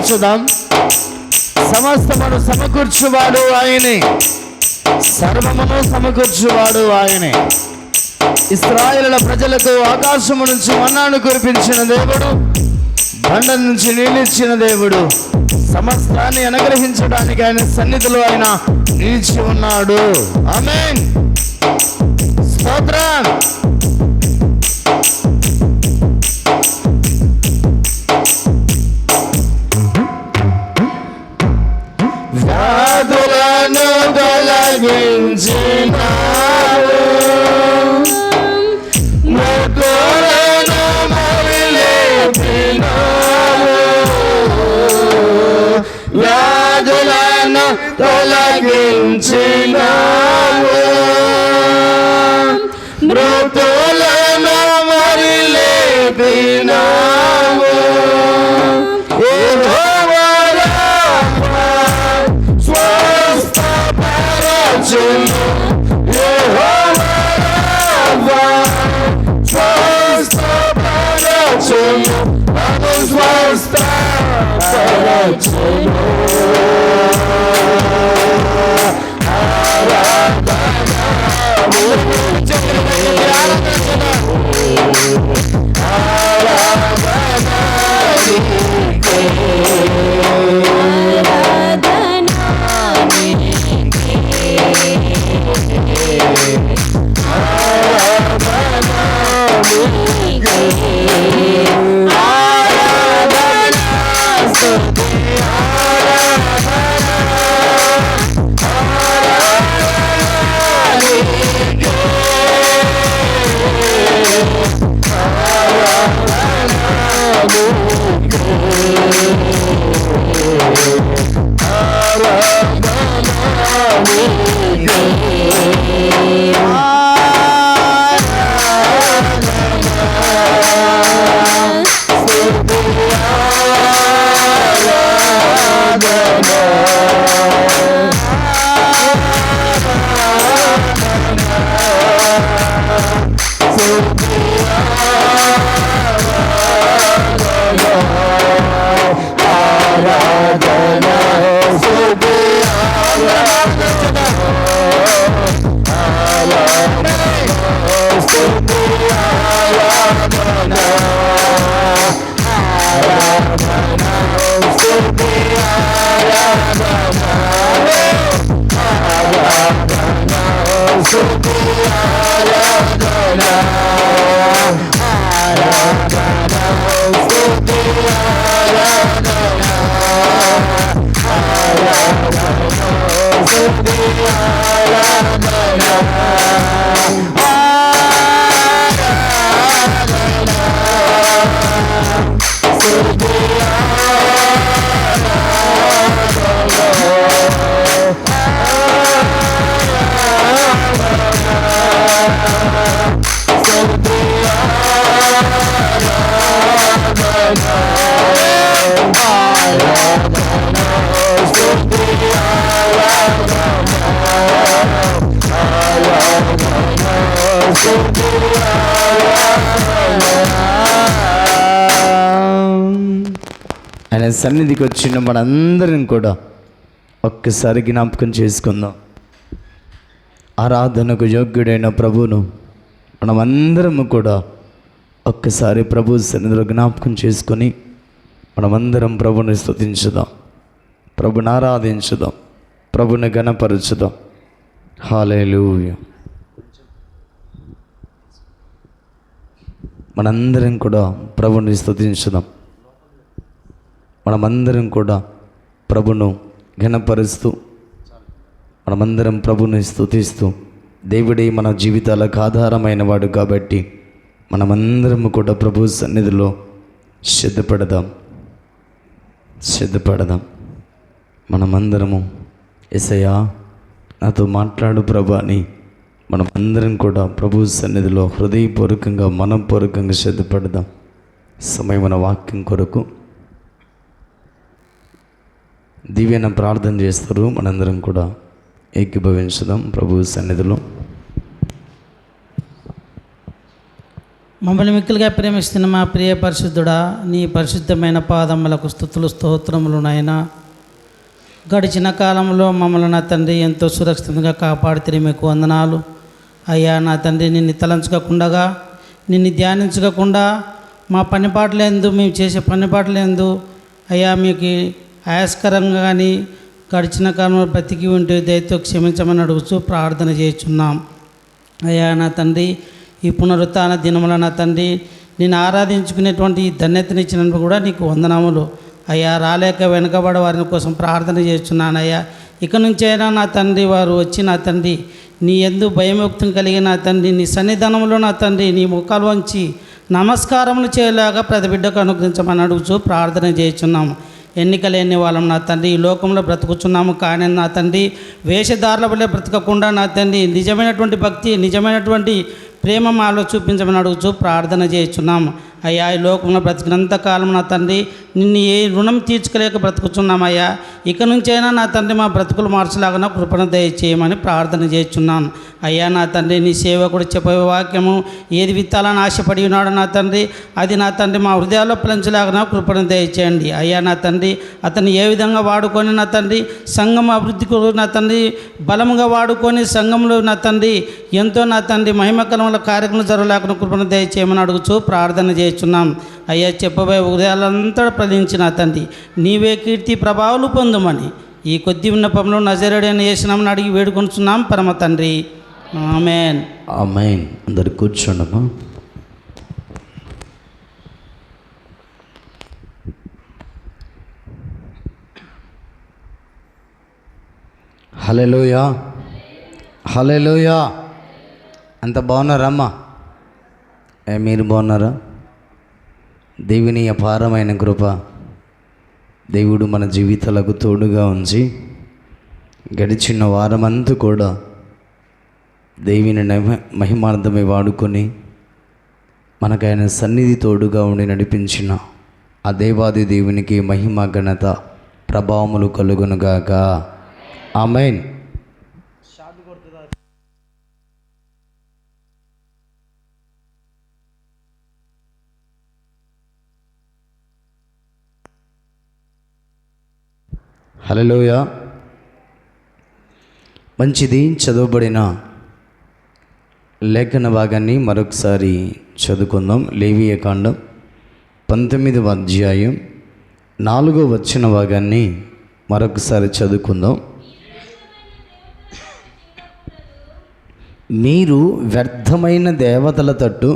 సమకూర్చుదాం. సమస్తమును సమకూర్చువాడు ఆయనే, సర్వమును సమకూర్చువాడు ఆయనే. ఇశ్రాయేలు ప్రజలకు ఆకాశము నుంచి మన్నాను కురిపించిన దేవుడు, బండ నుంచి నీళ్ళిచ్చిన దేవుడు, సమస్తాన్ని అనుగ్రహించడానికి ఆయన సన్నిధిలో ఆయన నిలిచి ఉన్నాడు. ఆమేన్. స్తోత్రం. వ్యాధులను తొలగించినావు, మృతులను మరలిపినావు. వ్యాధులను తొలగించినావు, మృతులను మరలిపినావు. ఆయన సన్నిధికి వచ్చిన మనందరం కూడా ఒక్కసారి జ్ఞాపకం చేసుకుందాం. ఆరాధనకు యోగ్యుడైన ప్రభువును మనమందరము కూడా ఒక్కసారి ప్రభు సన్నిధిలో జ్ఞాపకం చేసుకొని మనమందరం ప్రభుని స్తుతించుదాం, ప్రభుని ఆరాధించుదాం, ప్రభుని ఘనపరచుదాం. హల్లెలూయా. మనందరం కూడా ప్రభుని స్తుతించుదాం. మనమందరం కూడా ప్రభును ఘనపరుస్తూ మనమందరం ప్రభుని స్తుతిస్తూ, దేవుడే మన జీవితాలకు ఆధారమైన వాడు కాబట్టి మనమందరము కూడా ప్రభు సన్నిధిలో సిద్ధపడదాం. మనమందరము యేసయ్యా నాతో మాట్లాడు ప్రభు అని మనమందరం కూడా ప్రభు సన్నిధిలో హృదయపూర్వకంగా మనపూర్వకంగా సిద్ధపడదాం. సమయం మన వాక్యం కొరకు దివ్యన ప్రార్థన చేస్తారు. మనందరం కూడా ఏకీభవించుదాం ప్రభు సన్నిధిలో. మమ్మల్ని మిక్కులుగా ప్రేమిస్తున్న మా ప్రియ పరిశుద్ధుడా, నీ పరిశుద్ధమైన పాదములకు స్తుతులు స్తోత్రములు నాయనా. గడిచిన కాలంలో మమ్మల్ని నా తండ్రి ఎంతో సురక్షితంగా కాపాడితే మీకు వందనాలు అయ్యా. నా తండ్రి నిన్ను తలంచుకోకుండా, నిన్ను ధ్యానించకుండా మా పనిపాట్లేందు, మేము చేసే పనిపాట్లేందు అయ్యా మీకు ఆయాస్కరంగా కానీ గడిచిన కాలంలో బ్రతికి ఉంటే దయతో క్షమించమని అడుగుతూ ప్రార్థన చేస్తున్నాం అయ్యా. నా తండ్రి ఈ పునరుత్థాన దినముల నా తండ్రి నేను ఆరాధించుకునేటువంటి ధన్యతనిచ్చినందుకు కూడా నీకు వందనములు అయ్యా. రాలేక వెనుకబడే వారిని కోసం ప్రార్థన చేస్తున్నానయ్యా. ఇక నుంచైనా నా తండ్రి వారు వచ్చి నా తండ్రి నీ యందు భయముక్తం కలిగి నా తండ్రి నీ సన్నిధానంలో నా తండ్రి నీ ముఖాలు వంచి నమస్కారములు చేయలేక ప్రతి బిడ్డకు అనుగ్రహించమని అడుగుచూ ప్రార్థన చేస్తున్నాము. ఎన్నికలేని వాళ్ళం నా తండ్రి ఈ లోకంలో బ్రతుకుచున్నాము, కానీ నా తండ్రి వేషధారుల వల్ల బ్రతకకుండా నా తండ్రి నిజమైనటువంటి భక్తి, నిజమైనటువంటి ప్రేమ మాలో చూపించమని అడుగుచూ ప్రార్థన చేస్తున్నాము అయ్యా. ఈ లోకంలో బ్రతికినంత కాలం నా తండ్రి నిన్ను ఏ రుణం తీర్చుకోలేక బ్రతుకుతున్నామయ్యా. ఇక నుంచైనా నా తండ్రి మా బ్రతుకులు మార్చలాగా కృపణ దయచేయమని ప్రార్థన చేస్తున్నాను అయ్యా. నా తండ్రి నీ సేవకుడు చెప్పే వాక్యము ఏది విత్తాలని ఆశపడి ఉన్నాడు నా తండ్రి, అది నా తండ్రి మా హృదయాల్లో ఫలించలాగా కృపణ దయచేయండి అయ్యా. నా తండ్రి అతన్ని ఏ విధంగా వాడుకొని నా తండ్రి సంఘం అభివృద్ధికి నా తండ్రి బలముగా వాడుకొని సంఘంలో నా తండ్రి ఎంతో నా తండ్రి మహిమకరముల కార్యక్రమం జరగలేకుండా కృపణ దయచేయమని అడుగుచూ ప్రార్థన చేస్తున్నాం అయ్యా. చెప్పబోయే హృదయాలంతా ఫలించిన తండ్రి నీవే కీర్తి ప్రభావాలు పొందమని ఈ కొద్ది విన్నపంలో నజరేయుడైన యేసునామమున అడిగి వేడుకొనుచున్నాం పరమ తండ్రి, ఆమేన్. ఆమేన్. అందరు కూర్చోండమ్మా. హల్లెలూయా, హల్లెలూయా. అంత బాగున్నారమ్మా? మీరు బాగున్నారా? దేవుని అపారమైన కృప దేవుడు మన జీవితాలకు తోడుగా ఉంచి గడిచిన వారమంతా కూడా దేవుని మహిమార్థమై వాడుకొని మనకైన సన్నిధి తోడుగా ఉండి నడిపించిన ఆ దేవాది దేవునికి మహిమ ఘనత ప్రభావములు కలుగునుగాక. ఆమేన్. హల్లెలూయా. మంచిది. చదవబడిన లేఖన భాగాన్ని మరొకసారి చదువుకుందాం. లేవియ కాండం 19వ అధ్యాయం 4వ వచన భాగాన్ని మరొకసారి చదువుకుందాం. మీరు వ్యర్థమైన దేవతల తట్టు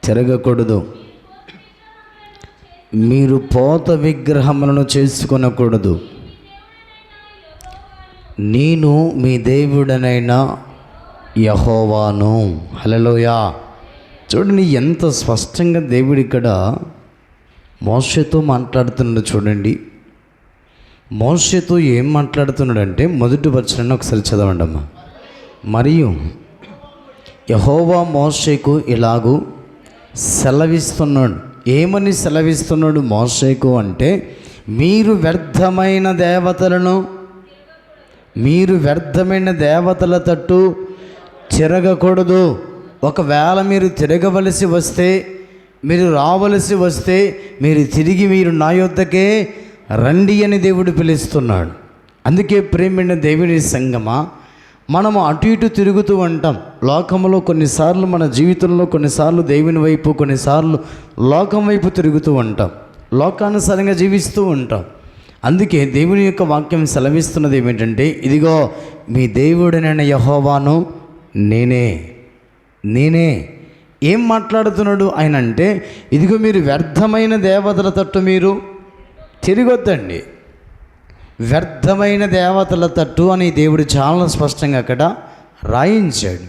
తిరగకూడదు, మీరు పోత విగ్రహములను చేసుకొనకూడదు, నేను మీ దేవుడనైన యెహోవాను. హల్లెలూయా. చూడండి ఎంత స్పష్టంగా దేవుడు ఇక్కడ మోషేతో మాట్లాడుతున్నాడు. చూడండి మోషేతో ఏం మాట్లాడుతున్నాడంటే మొదటి వచనాన్ని ఒకసారి చదవండి అమ్మా. మరియు యెహోవా మోషేకు ఇలాగూ సెలవిస్తున్నాడు. ఏమని సెలవిస్తున్నాడు మోషేకు అంటే, మీరు వ్యర్థమైన దేవతల తట్టు తిరగకూడదు. ఒకవేళ మీరు తిరగవలసి వస్తే, మీరు రావలసి వస్తే మీరు తిరిగి నా యొద్దకే రండి అని దేవుడు పిలుస్తున్నాడు. అందుకే ప్రేమైన దేవుని సంగమా, మనము అటు ఇటు తిరుగుతూ ఉంటాం లోకంలో. కొన్నిసార్లు మన జీవితంలో కొన్నిసార్లు దేవుని వైపు, కొన్నిసార్లు లోకం వైపు తిరుగుతూ ఉంటాం, లోకానుసారంగా జీవిస్తూ ఉంటాం. అందుకే దేవుని యొక్క వాక్యం సెలవిస్తున్నది ఏమిటంటే, ఇదిగో మీ దేవుడనైన యెహోవాను నేనే. ఏం మాట్లాడుతున్నాడు ఆయన అంటే, ఇదిగో మీరు వ్యర్థమైన దేవతల తట్టు మీరు తిరగొద్దండి. వ్యర్థమైన దేవతల తట్టు అని దేవుడు చాలా స్పష్టంగా అక్కడ రాయించాడు.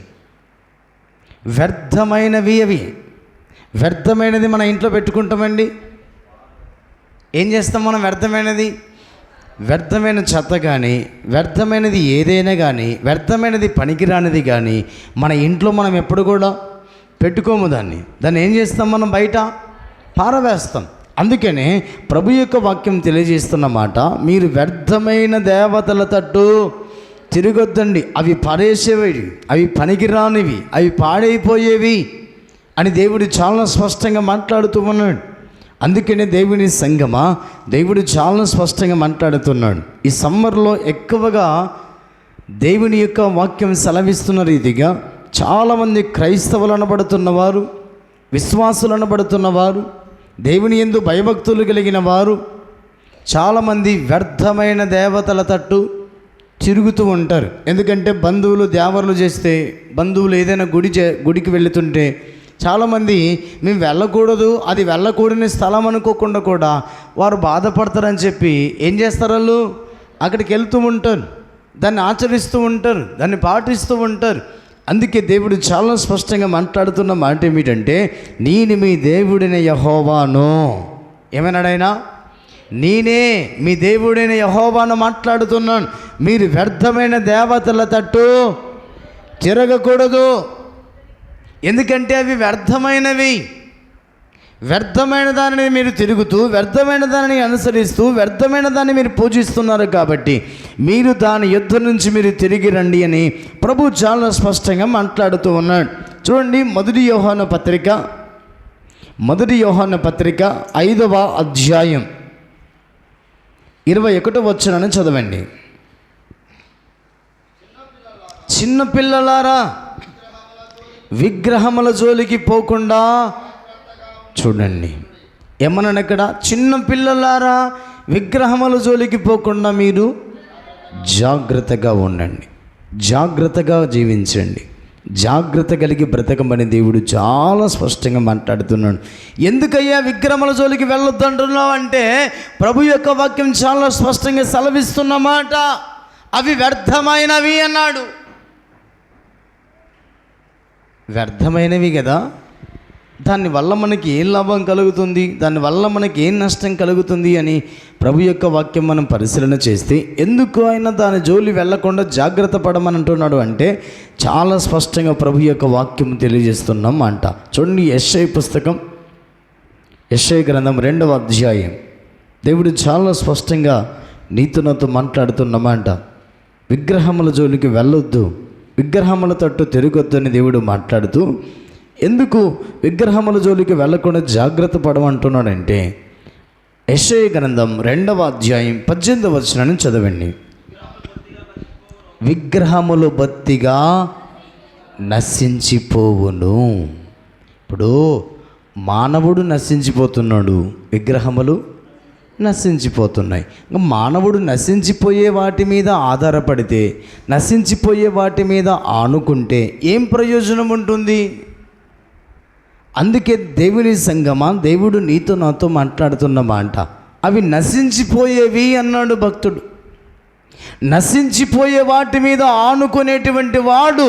వ్యర్థమైనవి అవి. వ్యర్థమైనది మన ఇంట్లో పెట్టుకుంటామండి. ఏం చేస్తాం మనం? వ్యర్థమైన చెత్త కానీ, వ్యర్థమైనది ఏదైనా కానీ, వ్యర్థమైనది పనికిరానిది కానీ మన ఇంట్లో మనం ఎప్పుడు కూడా పెట్టుకోము. దాన్ని ఏం చేస్తాం? మనం బయట పారవేస్తాం. అందుకనే ప్రభు యొక్క వాక్యం తెలియజేస్తున్న మాట, మీరు వ్యర్థమైన దేవతల తట్టు తిరగొద్దండి. అవి పరేసేవి, అవి పనికిరానివి, అవి పాడైపోయేవి. అని దేవుడు చాలా స్పష్టంగా మాట్లాడుతూ ఉన్నాడు. అందుకనే దేవుని సంగమా, దేవుడు చాలా స్పష్టంగా మాట్లాడుతున్నాడు. ఈ సమ్మర్లో ఎక్కువగా దేవుని యొక్క వాక్యం సెలవిస్తున్న రీతిగా చాలామంది క్రైస్తవులు అనబడుతున్నవారు, విశ్వాసులు అనబడుతున్నవారు, దేవుని యందు భయభక్తులు కలిగిన వారు చాలామంది వ్యర్థమైన దేవతల తట్టు తిరుగుతూ ఉంటారు. ఎందుకంటే బంధువులు దేవర్లు చేస్తే, బంధువులు ఏదైనా గుడికి వెళుతుంటే చాలామంది మేము వెళ్ళకూడదు, అది వెళ్ళకూడని స్థలం అనుకోకుండా కూడా వారు బాధపడతారని చెప్పి ఏం చేస్తారు, వాళ్ళు అక్కడికి వెళ్తూ ఉంటారు, దాన్ని ఆచరిస్తూ ఉంటారు, దాన్ని పాటిస్తూ ఉంటారు. అందుకే దేవుడు చాలా స్పష్టంగా మాట్లాడుతున్న మాట ఏమిటంటే, నేను మీ దేవుడైన యెహోవాను. ఏమన్నాడైనా? నేనే మీ దేవుడైన యెహోవాను మాట్లాడుతున్నాను. మీరు వ్యర్థమైన దేవతల తట్టు తిరగకూడదు. ఎందుకంటే అవి వ్యర్థమైనవి. వ్యర్థమైన దానిని మీరు తిరుగుతూ, వ్యర్థమైన దానిని అనుసరిస్తూ, వ్యర్థమైన దాన్ని మీరు పూజిస్తున్నారు. కాబట్టి మీరు దాని యుద్ధ నుంచి మీరు తిరిగి రండి అని ప్రభు చాలా స్పష్టంగా మాట్లాడుతూ ఉన్నాడు. చూడండి, మొదటి యోహాను పత్రిక 5వ అధ్యాయం 21వ వచనాన్ని చదవండి. చిన్నపిల్లలారా, విగ్రహముల జోలికి పోకుండా చూడండి. ఏమన్నాను ఇక్కడ? చిన్న పిల్లలారా, విగ్రహముల జోలికి పోకుండా మీరు జాగ్రత్తగా ఉండండి, జాగ్రత్తగా జీవించండి, జాగ్రత్త కలిగి బ్రతకమని దేవుడు చాలా స్పష్టంగా మాట్లాడుతున్నాడు. ఎందుకయ్యా విగ్రహముల జోలికి వెళ్ళొద్దు అంటున్నావు అంటే, ప్రభు యొక్క వాక్యం చాలా స్పష్టంగా సెలవిస్తున్నమాట. అవి వ్యర్థమైనవి అన్నాడు. వ్యర్థమైనవి కదా, దానివల్ల మనకి ఏం లాభం కలుగుతుంది, దానివల్ల మనకి ఏం నష్టం కలుగుతుంది అని ప్రభు యొక్క వాక్యం మనం పరిశీలన చేస్తే, ఎందుకు ఆయన దాని జోలి వెళ్లకుండా జాగ్రత్త పడమని అంటున్నాడు అంటే, చాలా స్పష్టంగా ప్రభు యొక్క వాక్యం తెలియజేస్తున్నాం అంట. చూడండి, యెషయా గ్రంథం 2వ అధ్యాయం. దేవుడు చాలా స్పష్టంగా నీతో నాతో మాట్లాడుతున్నమాట. విగ్రహముల జోలికి వెళ్ళొద్దు, విగ్రహముల తట్టు తిరగొద్దు అని దేవుడు మాట్లాడుతూ, ఎందుకు విగ్రహముల జోలికి వెళ్ళకుండా జాగ్రత్త పడమంటున్నాడంటే, యెషయా గ్రంథం 2వ అధ్యాయం 18వ వచనాన్ని చదవండి. విగ్రహములు బొత్తిగా నశించిపోవును. ఇప్పుడు మానవుడు నశించిపోతున్నాడు, విగ్రహములు నశించిపోతున్నాయి. మానవుడు నశించిపోయే వాటి మీద ఆధారపడితే, నశించిపోయే వాటి మీద ఆనుకుంటే ఏం ప్రయోజనం ఉంటుంది? అందుకే దేవుని సంగమా, దేవుడు నీతో నాతో మాట్లాడుతున్న మాట, అవి నశించిపోయేవి అన్నాడు భక్తుడు. నశించిపోయే వాటి మీద ఆనుకునేటువంటి వాడు,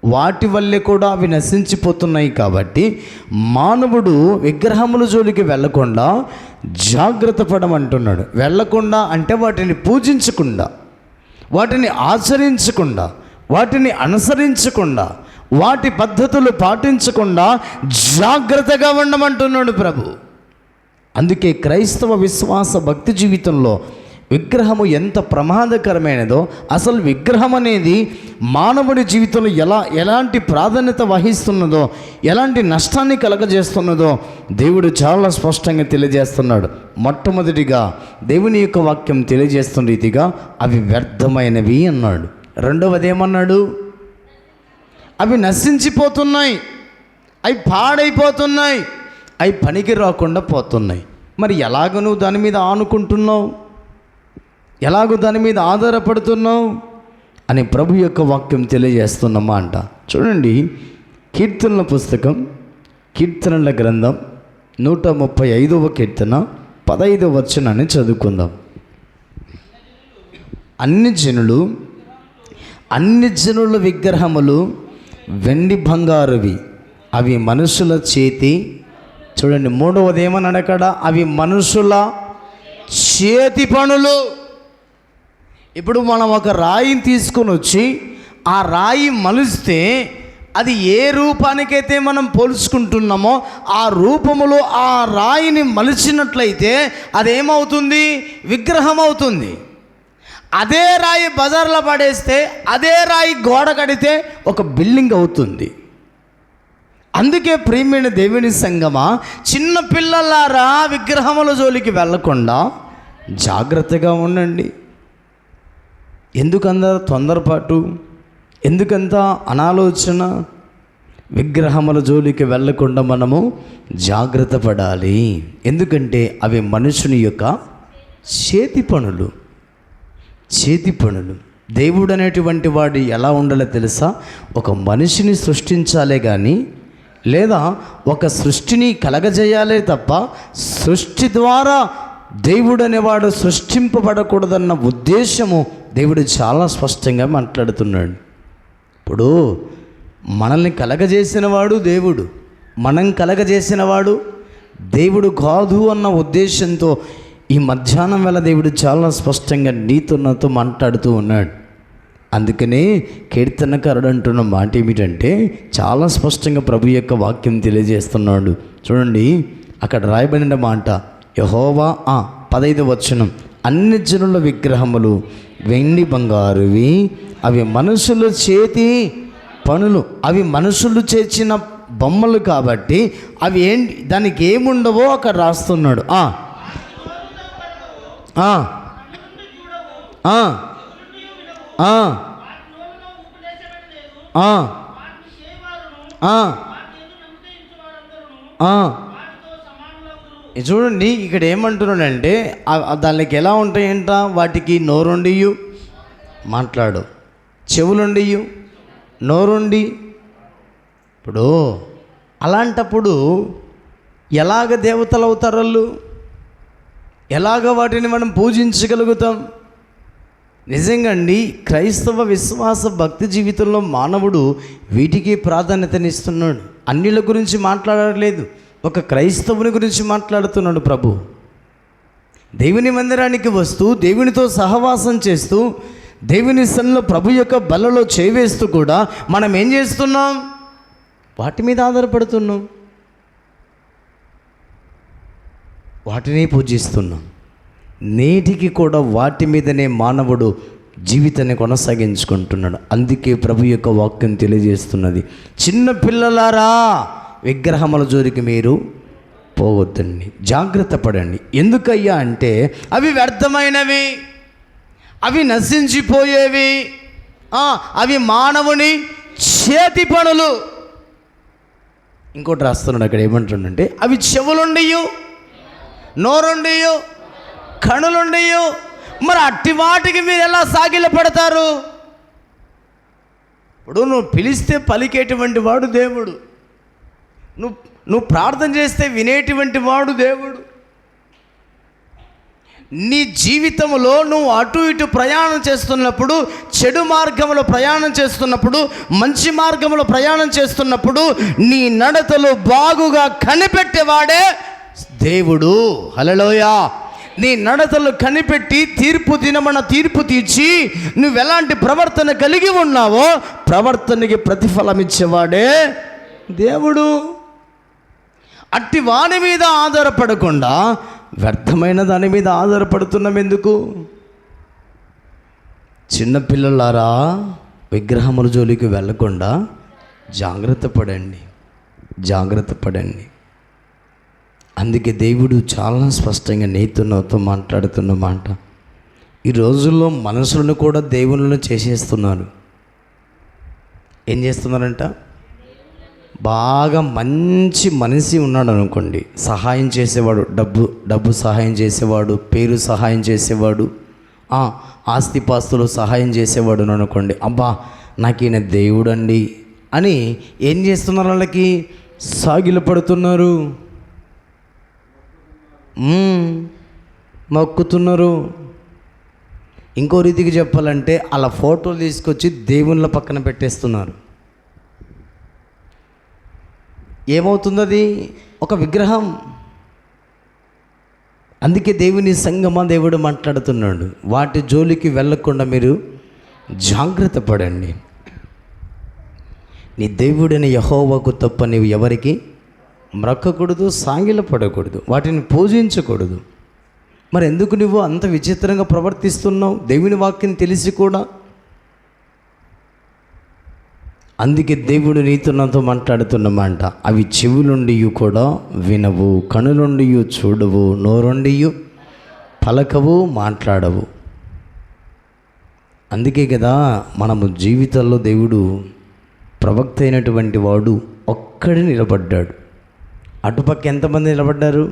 వాటి వల్లే కూడా అవి నశించిపోతున్నాయి. కాబట్టి మానవుడు విగ్రహముల జోలికి వెళ్ళకుండా జాగ్రత్త పడమంటున్నాడు. వెళ్ళకుండా అంటే వాటిని పూజించకుండా, వాటిని ఆచరించకుండా, వాటిని అనుసరించకుండా, వాటి పద్ధతులు పాటించకుండా జాగ్రత్తగా ఉండమంటున్నాడు ప్రభు. అందుకే క్రైస్తవ విశ్వాస భక్తి జీవితంలో విగ్రహము ఎంత ప్రమాదకరమైనదో, అసలు విగ్రహం అనేది మానవుడి జీవితంలో ఎలాంటి ప్రాధాన్యత వహిస్తున్నదో, ఎలాంటి నష్టాన్ని కలగజేస్తున్నదో దేవుడు చాలా స్పష్టంగా తెలియజేస్తున్నాడు. మొట్టమొదటిగా దేవుని యొక్క వాక్యం తెలియజేస్తున్న రీతిగా అవి వ్యర్థమైనవి అన్నాడు. రెండవది ఏమన్నాడు? అవి నశించిపోతున్నాయి, అవి పాడైపోతున్నాయి, అవి పనికి రాకుండా పోతున్నాయి. మరి ఎలాగ నువ్వు దాని మీద ఆనుకుంటున్నావు, ఎలాగో దాని మీద ఆధారపడుతున్నావు అని ప్రభు యొక్క వాక్యం తెలియజేస్తున్నమా అంట. చూడండి, కీర్తనల పుస్తకం, కీర్తనల గ్రంథం 135వ కీర్తన 15వ వచనాన్ని చదువుకుందాం. అన్ని జనుల విగ్రహములు వెండి బంగారువి, అవి మనుషుల చేతి. చూడండి, మూడవది ఏమన్నాడు అక్కడ? అవి మనుషుల చేతి పనులు. ఇప్పుడు మనం ఒక రాయిని తీసుకొని వచ్చి ఆ రాయి మలిస్తే అది ఏ రూపానికైతే మనం పోల్చుకుంటున్నామో ఆ రూపములో ఆ రాయిని మలిచినట్లయితే అదేమవుతుంది? విగ్రహం అవుతుంది. అదే రాయి బజార్లో పడేస్తే, అదే రాయి గోడ కడితే ఒక బిల్డింగ్ అవుతుంది. అందుకే ప్రియమైన దేవుని సంగమా, చిన్న పిల్లలారా విగ్రహముల జోలికి వెళ్ళకుండా జాగ్రత్తగా ఉండండి. ఎందుకంత తొందరపాటు, ఎందుకంత అనాలోచన? విగ్రహముల జోలికి వెళ్ళకుండా మనము జాగ్రత్త పడాలి. ఎందుకంటే అవి మనుషుని యొక్క చేతి పనులు. దేవుడు అనేటువంటి వాడు ఎలా ఉండాలో తెలుసా? ఒక మనిషిని సృష్టించాలే కానీ, లేదా ఒక సృష్టిని కలగజేయాలే తప్ప సృష్టి ద్వారా దేవుడు అనేవాడు సృష్టింపబడకూడదన్న ఉద్దేశము దేవుడు చాలా స్పష్టంగా మాట్లాడుతున్నాడు. ఇప్పుడు మనల్ని కలగజేసినవాడు దేవుడు, మనం కలగజేసినవాడు దేవుడు కాదు అన్న ఉద్దేశంతో ఈ మధ్యాహ్నం వేళ దేవుడు చాలా స్పష్టంగా నీతో మాట్లాడుతూ ఉన్నాడు. అందుకనే కీర్తనకారుడు అంటున్న మాట ఏమిటంటే, చాలా స్పష్టంగా ప్రభు యొక్క వాక్యం తెలియజేస్తున్నాడు. చూడండి, అక్కడ రాయబడిన మాట యెహోవా 15వ వచనం, అన్ని జనుల విగ్రహములు వెండి బంగారువి, అవి మనుషుల చేతి పనులు. అవి మనుషులు చేసిన బొమ్మలు కాబట్టి అవి ఏంటి, దానికి ఏముండవో అక్కడ రాస్తున్నాడు. చూడండి, ఇక్కడ ఏమంటున్నాడంటే దానికి ఎలా ఉంటాయంట, వాటికి నోరుండియు మాట్లాడు, చెవులుండియు నోరుండి. ఇప్పుడు అలాంటప్పుడు ఎలాగ దేవతలు అవుతారు వాళ్ళు? ఎలాగ వాటిని మనం పూజించగలుగుతాం? నిజంగా అండి, క్రైస్తవ విశ్వాస భక్తి జీవితంలో మానవుడు వీటికి ప్రాధాన్యతనిస్తున్నాడు. అన్యుల గురించి మాట్లాడలేదు, ఒక క్రైస్తవుని గురించి మాట్లాడుతున్నాడు ప్రభు. దేవుని మందిరానికి వస్తూ, దేవునితో సహవాసం చేస్తూ, దేవుని సన్నిధిలో ప్రభు యొక్క బలలో చేవేస్తూ కూడా మనం ఏం చేస్తున్నాం? వాటి మీద ఆధారపడుతున్నాం, వాటిని పూజిస్తున్నాం. నేటికి కూడా వాటి మీదనే మానవుడు జీవితాన్ని కొనసాగించుకుంటున్నాడు. అందుకే ప్రభు యొక్క వాక్యం తెలియజేస్తున్నది, చిన్న పిల్లలారా విగ్రహముల జోలికి మీరు పోవద్దండి, జాగ్రత్త పడండి. ఎందుకయ్యా అంటే అవి వ్యర్థమైనవి, అవి నశించిపోయేవి, అవి మానవుని చేతి పనులు. ఇంకోటి రాస్తున్నాడు అక్కడ, ఏమంటుండంటే అవి చెవులుండియు నోరుండియు కణులుండియు. మరి అట్టి వాటికి మీరు ఎలా సాగిల పడతారు? ఇప్పుడు నువ్వు పిలిస్తే పలికేటువంటి వాడు దేవుడు, నువ్వు ప్రార్థన చేస్తే వినేటువంటి వాడు దేవుడు. నీ జీవితంలో నువ్వు అటు ఇటు ప్రయాణం చేస్తున్నప్పుడు, చెడు మార్గంలో ప్రయాణం చేస్తున్నప్పుడు, మంచి మార్గంలో ప్రయాణం చేస్తున్నప్పుడు నీ నడతలు బాగుగా కనిపెట్టేవాడే దేవుడు. హల్లెలూయా. నీ నడతలు కనిపెట్టి తీర్పు దినమన తీర్పు తీర్చి నువ్వెలాంటి ప్రవర్తన కలిగి ఉన్నావో ప్రవర్తనకి ప్రతిఫలం ఇచ్చేవాడే దేవుడు. అట్టి వాని మీద ఆధారపడకుండా వ్యర్థమైన దాని మీద ఆధారపడుతున్నాం ఎందుకు? చిన్నపిల్లలారా విగ్రహముల జోలికి వెళ్ళకుండా జాగ్రత్త పడండి. అందుకే దేవుడు చాలా స్పష్టంగా నీతో మాట్లాడుతున్న మాట, ఈ రోజుల్లో మనుషులను కూడా దేవుళ్ళను చేసేస్తున్నారు. ఏం చేస్తున్నారంట? బాగా మంచి మనిషి ఉన్నాడు అనుకోండి, సహాయం చేసేవాడు, డబ్బు సహాయం చేసేవాడు, పేరు సహాయం చేసేవాడు, ఆస్తిపాస్తులు సహాయం చేసేవాడు అనుకోండి, అబ్బా నాకు ఈయన దేవుడు అండి అని ఏం చేస్తున్నారు? వాళ్ళకి సాగిల పడుతున్నారు, మొక్కుతున్నారు. ఇంకో రీతికి చెప్పాలంటే అలా ఫోటోలు తీసుకొచ్చి దేవుళ్ళ పక్కన పెట్టేస్తున్నారు. ఏమవుతుంది? అది ఒక విగ్రహం. అందుకే దేవుని సంగమా దేవుడు మాట్లాడుతున్నాడు, వాటి జోలికి వెళ్ళకుండా మీరు జాగ్రత్త పడండి. నీ దేవుడైన యెహోవాకు తప్ప నీవు ఎవరికి మ్రక్కకూడదు, సాగిల పడకూడదు, వాటిని పూజించకూడదు. మరి ఎందుకు నువ్వు అంత విచిత్రంగా ప్రవర్తిస్తున్నావు? దేవుని వాక్యం తెలిసి కూడా అందుకే దేవుడు నీతో నాతో మాట్లాడుతున్నమాట, అవి చెవులుండి కూడా వినవు, కనులుండి చూడవు, నోరుండి పలకవు, మాట్లాడవు. అందుకే కదా మనము జీవితంలో దేవుడు ప్రవక్త అయినటువంటి వాడు ఒక్కడే నిలబడ్డాడు. అటుపక్క ఎంతమంది నిలబడ్డారు?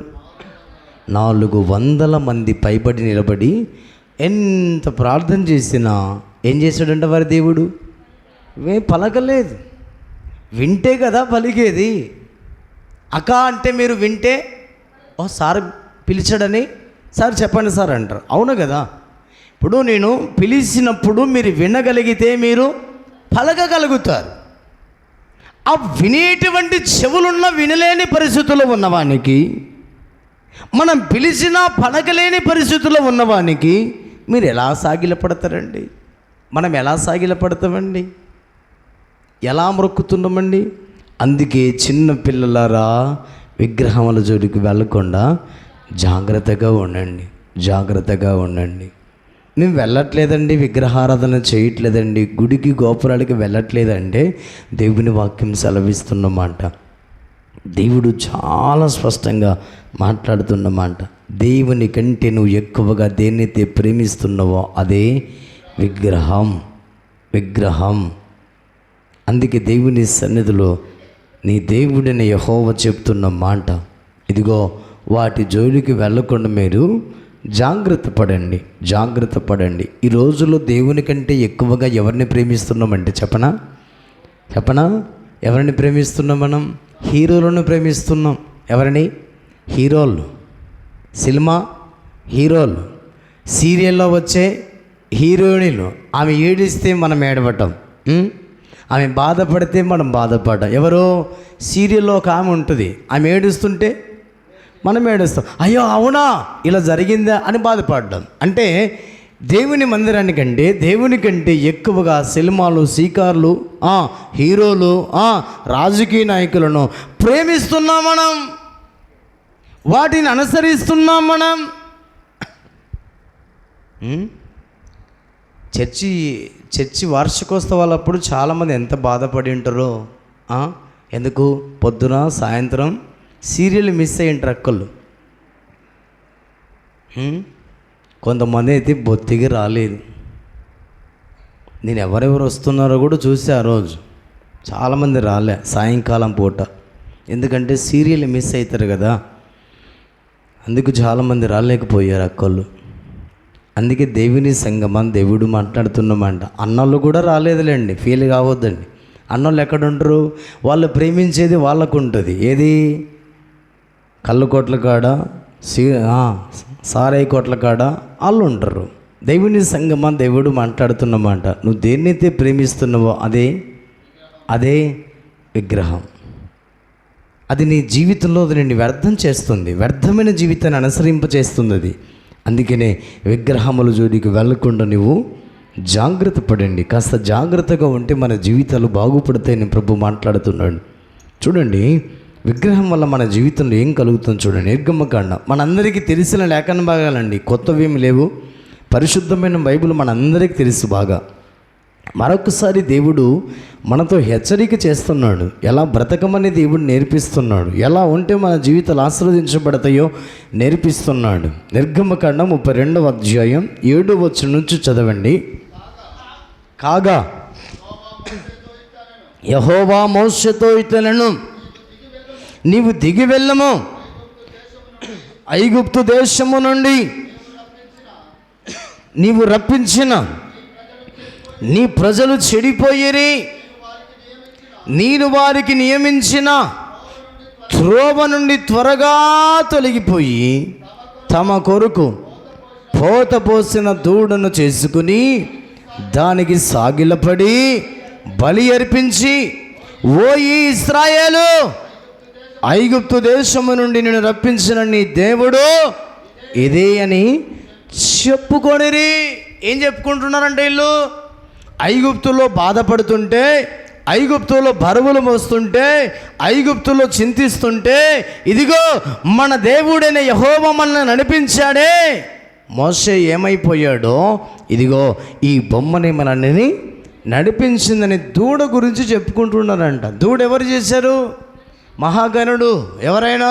400 మంది పైబడి నిలబడి ఎంత ప్రార్థన చేసినా ఏం చేశాడంట వారి దేవుడు? పలకలేదు. వింటే కదా పలికేది. అక్క అంటే మీరు వింటే, ఓ సార్ పిలిచాడని, సార్ చెప్పండి సార్ అంటారు. అవును కదా. ఇప్పుడు నేను పిలిచినప్పుడు మీరు వినగలిగితే మీరు పలకగలుగుతారు. ఆ వినేటువంటి చెవులున్న వినలేని పరిస్థితుల్లో ఉన్నవానికి, మనం పిలిచినా పలకలేని పరిస్థితుల్లో ఉన్నవానికి మీరు ఎలా సాగిలపడతారండి? మనం ఎలా సాగిలపడతామండి? ఎలా మొక్కుతున్నామండి? అందుకే చిన్న పిల్లలారా, విగ్రహముల జోలికి వెళ్ళకుండా జాగ్రత్తగా ఉండండి, జాగ్రత్తగా ఉండండి. మేము వెళ్ళట్లేదండి, విగ్రహారాధన చేయట్లేదండి, గుడికి గోపురాలకి వెళ్ళట్లేదంటే దేవుని వాక్యం సెలవిస్తున్నమాట. దేవుడు చాలా స్పష్టంగా మాట్లాడుతున్నమాట. దేవుని కంటే నువ్వు ఎక్కువగా దేన్నైతే ప్రేమిస్తున్నావో అదే విగ్రహం. విగ్రహం. అందుకే దేవుని సన్నిధిలో నీ దేవుడిని యెహోవా చెప్తున్న మాట, ఇదిగో వాటి జోలికి వెళ్ళకుండా మీరు జాగ్రత్త పడండి, జాగ్రత్త పడండి. ఈ రోజుల్లో దేవుని కంటే ఎక్కువగా ఎవరిని ప్రేమిస్తున్నామంటే చెప్పనా? ఎవరిని ప్రేమిస్తున్నాం? మనం హీరోలను ప్రేమిస్తున్నాం. ఎవరిని? హీరోలు, సినిమా హీరోలు, సీరియల్లో వచ్చే హీరోయిన్లు. ఆమె ఏడిస్తే మనం ఏడవటం, ఆమె బాధపడితే మనం బాధపడటం. ఎవరో సీరియల్లో ఒక ఆమె ఉంటుంది, ఆమె ఏడుస్తుంటే మనం ఏడుస్తాం, అయ్యో అవునా ఇలా జరిగిందా అని బాధపడడం. అంటే దేవుని మందిరానికంటే, దేవుని కంటే ఎక్కువగా సినిమాలు, సీకార్లు, హీరోలు, రాజకీయ నాయకులను ప్రేమిస్తున్నాం మనం, వాటిని అనుసరిస్తున్నాం మనం. చర్చి వార్షికోత్సవాలప్పుడు చాలామంది ఎంత బాధపడి ఉంటారో. ఎందుకు? పొద్దున సాయంత్రం సీరియల్ మిస్ అయ్యి ఉంటారు అక్కళ్ళు. కొంతమంది అయితే బొత్తిగా రాలేదు. నేను ఎవరెవరు వస్తున్నారో కూడా చూసి ఆ రోజు చాలామంది రాలే సాయంకాలం పూట. ఎందుకంటే సీరియల్ మిస్ అవుతారు కదా, అందుకు చాలామంది రాలేకపోయారు అక్కళ్ళు. అందుకే దేవుని సంగమం దేవుడు మాట్లాడుతున్నమాట. అన్నోళ్ళు కూడా రాలేదులేండి, ఫీల్ కావద్దండి. అన్నోళ్ళు ఎక్కడ ఉంటారు? వాళ్ళు ప్రేమించేది వాళ్ళకు ఉంటుంది. ఏది? కళ్ళు కోట్ల కాడ, సారాయి కోట్ల కాడ వాళ్ళు ఉంటారు. దేవుని సంగమం దేవుడు మాట్లాడుతున్నమాట. నువ్వు దేన్నైతే ప్రేమిస్తున్నావో అదే విగ్రహం. అది నీ జీవితంలో నిన్ను వ్యర్థం చేస్తుంది, వ్యర్థమైన జీవితాన్ని అనుసరింపచేస్తుంది అది. అందుకనే విగ్రహముల జోలికి వెళ్ళకుండా నువ్వు జాగ్రత్త పడండి. కాస్త జాగ్రత్తగా ఉంటే మన జీవితాలు బాగుపడతాయని ప్రభు మాట్లాడుతున్నాడు. చూడండి, విగ్రహం వల్ల మన జీవితంలో ఏం కలుగుతుందో చూడండి. నిర్గమకాండ మనందరికీ తెలిసిన లేఖన భాగాలండి, కొత్తవేమి లేవు. పరిశుద్ధమైన బైబిల్ మనందరికీ తెలుసు బాగా. మరొకసారి దేవుడు మనతో హెచ్చరిక చేస్తున్నాడు. ఎలా బ్రతకమని దేవుడు నేర్పిస్తున్నాడు. ఎలా ఉంటే మన జీవితాలు ఆశీర్వదించబడతాయో నేర్పిస్తున్నాడు. నిర్గమకాండ 32వ అధ్యాయం 7వ వచనం నుంచి చదవండి. కాగా యెహోవా మోషేతో ఇట్లనెను, నీవు దిగి వెళ్ళము, ఐగుప్తు దేశము నుండి నీవు రప్పించిన నీ ప్రజలు చెడిపోయిరి, నేను వారికి నియమించిన త్రోవ నుండి త్వరగా తొలగిపోయి తమ కొరకు పోత పోసిన దూడను చేసుకుని దానికి సాగిలపడి బలి అర్పించి, ఓ ఇశ్రాయేలు, ఐగుప్తు దేశము నుండి నేను రప్పించిన నీ దేవుడు ఇదే అని చెప్పుకొనిరి. ఏం చెప్పుకుంటున్నారంటే వీళ్ళు ఐగుప్తులో బాధపడుతుంటే, ఐగుప్తులో బరువులు మోస్తుంటే, ఐగుప్తులో చింతిస్తుంటే, ఇదిగో మన దేవుడైన యెహోవా మనల్ని నడిపించాడే. మోషే ఏమైపోయాడో, ఇదిగో ఈ బొమ్మని మనల్ని నడిపించిందని దూడ గురించి చెప్పుకుంటున్నారంట. దూడ ఎవరు చేశారు? మహాగణుడు ఎవరైనా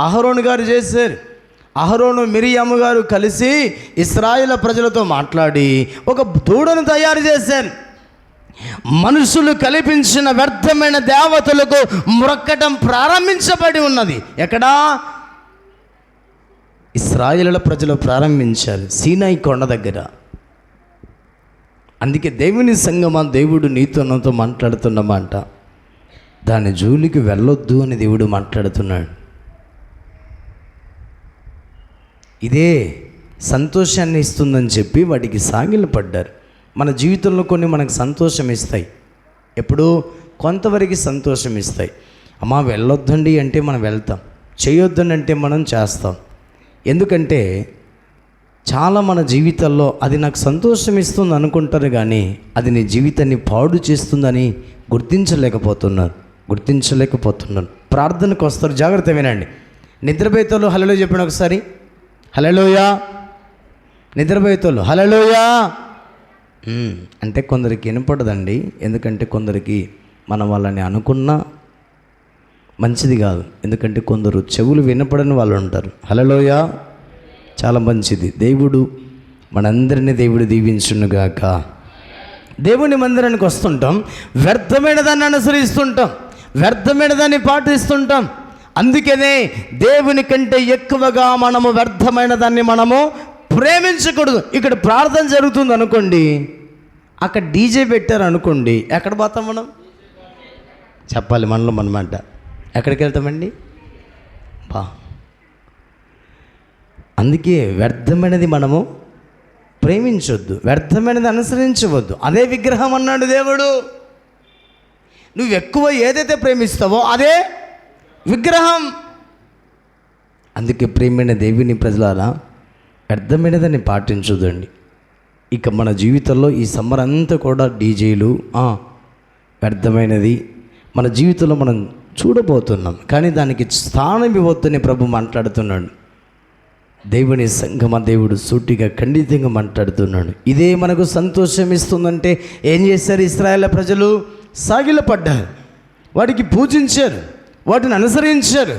అహరోను గారు చేశారు. అహరోను మిరియాము గారు కలిసి ఇశ్రాయేలు ప్రజలతో మాట్లాడి ఒక దూడను తయారు చేశారు. మనుషులు కల్పించిన వ్యర్థమైన దేవతలకు మ్రొక్కటం ప్రారంభించబడి ఉన్నది. ఎక్కడా? ఇశ్రాయేలు ప్రజలు ప్రారంభించారు, సీనాయి కొండ దగ్గర. అందుకే దేవుని సంగమా, దేవుడు నీతో మాట్లాడుతున్నమాట, దాని జోలికి వెళ్ళొద్దు అని దేవుడు మాట్లాడుతున్నాడు. ఇదే సంతోషాన్ని ఇస్తుందని చెప్పి వాటికి సాగిలపడ్డారు. మన జీవితంలో కొన్ని మనకు సంతోషం ఇస్తాయి, ఎప్పుడూ కొంతవరకు సంతోషం ఇస్తాయి. అమ్మా వెళ్ళొద్దండి అంటే మనం వెళ్తాం, చేయొద్దని అంటే మనం చేస్తాం. ఎందుకంటే చాలా మన జీవితాల్లో అది నాకు సంతోషం ఇస్తుంది అనుకుంటారు, కానీ అది నీ జీవితాన్ని పాడు చేస్తుందని గుర్తించలేకపోతున్నారు. ప్రార్థనకు వస్తారు, జాగ్రత్త వినండి. నిద్రపోయేతోళ్ళు హల్లెలూయా చెప్పండి ఒకసారి. హల్లెలూయా. నిద్రపోయేతోళ్ళు హల్లెలూయా అంటే కొందరికి వినపడదండి. ఎందుకంటే కొందరికి మనం వాళ్ళని అనుకున్నా మంచిది కాదు. ఎందుకంటే కొందరు చెవులు వినపడని వాళ్ళు ఉంటారు. హల్లెలూయా, చాలా మంచిది. దేవుడు మనందరినీ దేవుడు దీవించునుగాక. దేవుని మందిరానికి వస్తుంటాం, వ్యర్థమైన దాన్ని అనుసరిస్తుంటాం, వ్యర్థమైన దాన్ని పాటిస్తుంటాం. అందుకనే దేవుని కంటే ఎక్కువగా మనము వ్యర్థమైన దాన్ని మనము ప్రేమించకూడదు. ఇక్కడ ప్రార్థన జరుగుతుంది అనుకోండి, అక్కడ డీజే పెట్టారు అనుకోండి, ఎక్కడ పోతాం మనం? చెప్పాలి మనలో మనమాట. ఎక్కడికి వెళ్తామండి? అందుకే వ్యర్థమైనది మనము ప్రేమించొద్దు, వ్యర్థమైనది అనుసరించవద్దు. అదే విగ్రహం అన్నాడు దేవుడు. నువ్వు ఎక్కువ ఏదైతే ప్రేమిస్తావో అదే విగ్రహం. అందుకే ప్రేమైన దేవుని ప్రజలారా, వ్యర్థమైనదని పాటించొద్దండి. ఇక మన జీవితంలో ఈ సమ్మర్ అంతా కూడా డీజేలు వ్యర్థమైనది మన జీవితంలో మనం చూడబోతున్నాం. కానీ దానికి స్థానం ఇవ్వద్దని ప్రభు మాట్లాడుతున్నాడు. దేవుని సంగమ, దేవుడు సూటిగా ఖండితంగా మాట్లాడుతున్నాడు. ఇదే మనకు సంతోషం ఇస్తుందంటే ఏం చేశారు? ఇశ్రాయేలు ప్రజలు సాగిలపడ్డారు, వాటికి పూజించారు, వాటిని అనుసరించారు,